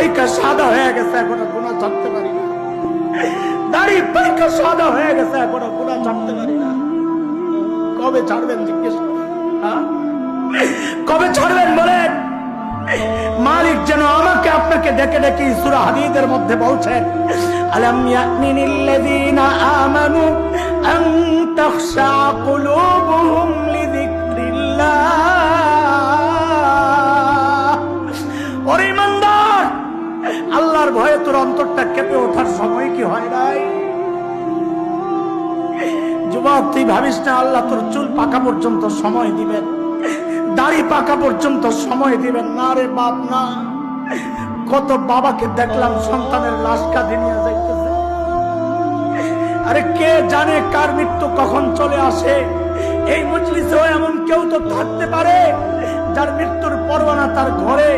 পাইকা সাদা হয়ে গেছে, এখনো গুনাহ ছাড়তে পারি না। দাড়ি পাইকা সাদা হয়ে গেছে, এখনো গুনাহ ছাড়তে পারি না। কবে ছাড়বেন জিজ্ঞেস করি, কবে ছাড়বেন বলেন? মালিক যেন আমাকে আপনাকে ডেকে ডেকে সূরা হাদীদের মধ্যে বলছেন, আলাম ইয়ানিল্লাযীনা আমানু আন তাখশা কুলুবুহুম লিযিকরিল্লাহ। ওরে ইমানদার, আল্লাহর ভয়ে তোর অন্তরটা কেঁপে ওঠার সময় কি হয় নাই? যুবক, তুই ভাবিস না আল্লাহ তোর চুল পাকা পর্যন্ত সময় দিবেন, দাড়ি পাকা পর্যন্ত সময় দিবেন না। রে বাপ না, কত বাবাকে দেখলাম সন্তানের লাশ কাঁধে নিয়ে যাইতেছে। আরে কে জানে কার মৃত্যু কখন চলে আসে? এই মজলিসেও এমন কেউ তো থাকতে পারে যার মৃত্যুর পরোয়ানা তার ঘরে